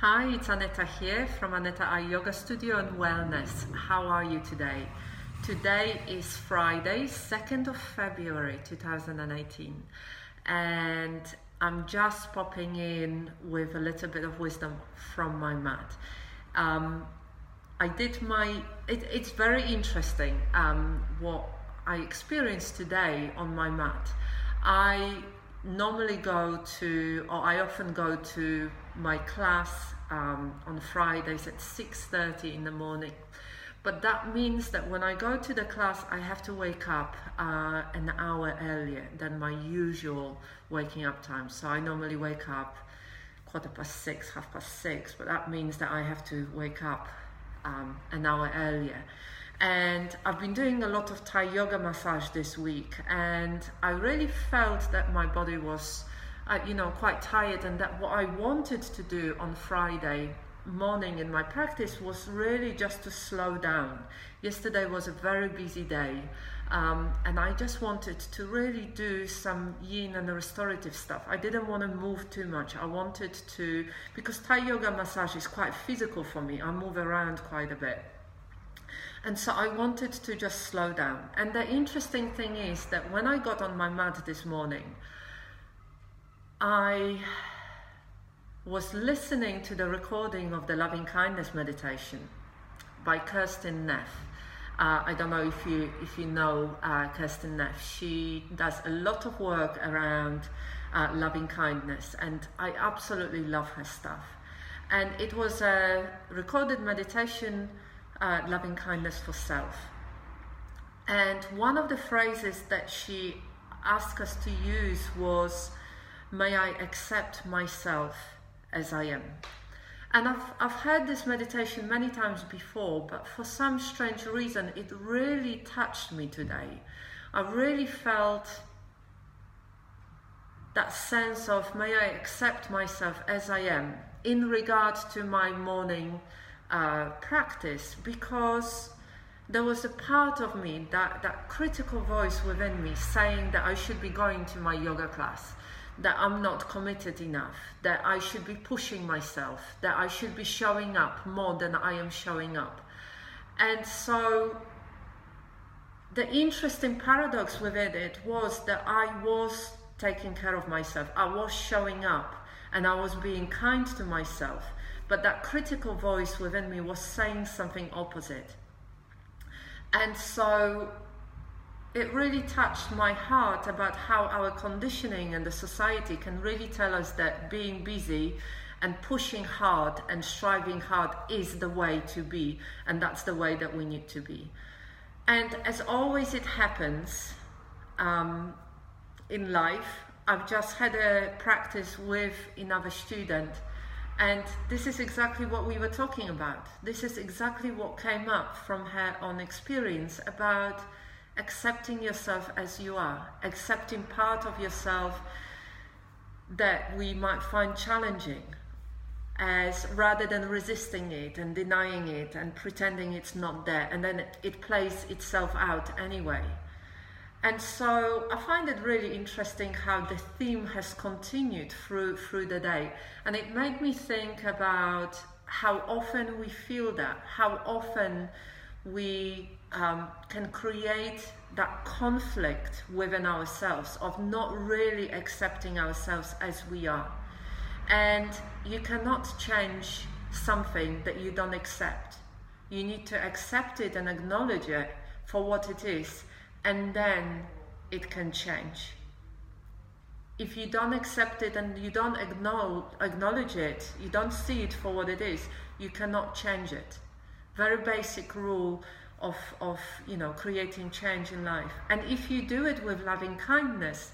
Hi, it's Aneta here from Aneta Eye Yoga Studio and Wellness. How are you today? Today is Friday, 2nd of February 2018, and I'm just popping in with a little bit of wisdom from my mat. It's very interesting what I experienced today on my mat. I often go to my class on Fridays at 6:30 in the morning. But that means that when I go to the class, I have to wake up an hour earlier than my usual waking up time. So I normally wake up 6:15, 6:30, but that means that I have to wake up an hour earlier. And I've been doing a lot of Thai yoga massage this week, and I really felt that my body was quite tired, and that what I wanted to do on Friday morning in my practice was really just to slow down. Yesterday was a very busy day, and I just wanted to really do some yin and restorative stuff. I didn't want to move too much. I wanted to, because Thai yoga massage is quite physical for me. I move around quite a bit. And so I wanted to just slow down. And the interesting thing is that when I got on my mat this morning, I was listening to the recording of the loving kindness meditation by Kirsten Neff. I don't know if you know Kirsten Neff. She does a lot of work around loving kindness, and I absolutely love her stuff. And it was a recorded meditation, loving kindness for self. And one of the phrases that she asked us to use was, "May I accept myself as I am." And I've heard this meditation many times before, but for some strange reason it really touched me today. I really felt that sense of, may I accept myself as I am in regard to my morning practice, because there was a part of me, that critical voice within me, saying that I should be going to my yoga class, that I'm not committed enough, that I should be pushing myself, that I should be showing up more than I am showing up. And so the interesting paradox within it was that I was taking care of myself, I was showing up, and I was being kind to myself, but that critical voice within me was saying something opposite. And so it really touched my heart about how our conditioning and the society can really tell us that being busy and pushing hard and striving hard is the way to be, and that's the way that we need to be. And as always it happens in life, I've just had a practice with another student, and this is exactly what we were talking about. This is exactly what came up from her own experience about accepting yourself as you are, accepting part of yourself that we might find challenging, as rather than resisting it and denying it and pretending it's not there, and then it plays itself out anyway. And so I find it really interesting how the theme has continued through the day, and it made me think about how often we feel that, how often we can create that conflict within ourselves of not really accepting ourselves as we are. And you cannot change something that you don't accept. You need to accept it and acknowledge it for what it is, and then it can change. If you don't accept it and you don't acknowledge it, you don't see it for what it is, you cannot change it. Very basic rule of creating change in life. And if you do it with loving kindness,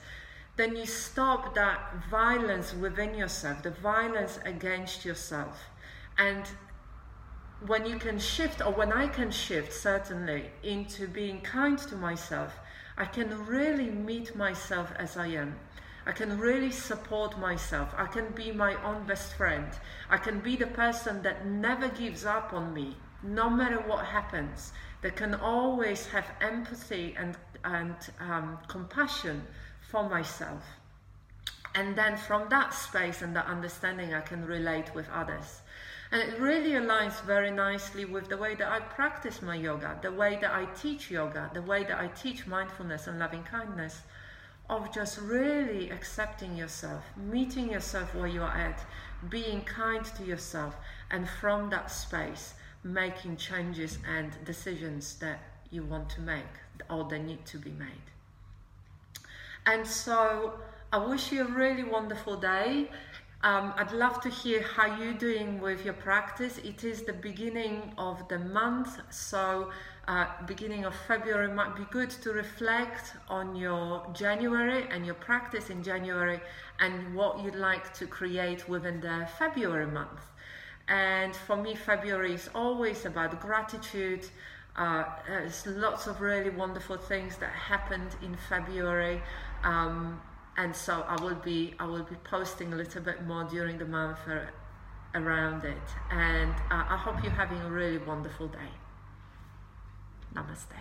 then you stop that violence within yourself, the violence against yourself. And when you can shift, or when I can shift certainly, into being kind to myself, I can really meet myself as I am. I can really support myself. I can be my own best friend. I can be the person that never gives up on me, no matter what happens, that can always have empathy and compassion for myself. And then from that space and that understanding, I can relate with others. And it really aligns very nicely with the way that I practice my yoga, the way that I teach yoga, the way that I teach mindfulness and loving kindness, of just really accepting yourself, meeting yourself where you are at, being kind to yourself, and from that space, making changes and decisions that you want to make or that need to be made. And so I wish you a really wonderful day. I'd love to hear how you're doing with your practice. It is the beginning of the month, so beginning of February might be good to reflect on your January and your practice in January and what you'd like to create within the February month. And for me, February is always about gratitude. There's lots of really wonderful things that happened in February. And so I will be posting a little bit more during the month around it. And I hope you're having a really wonderful day. Namaste.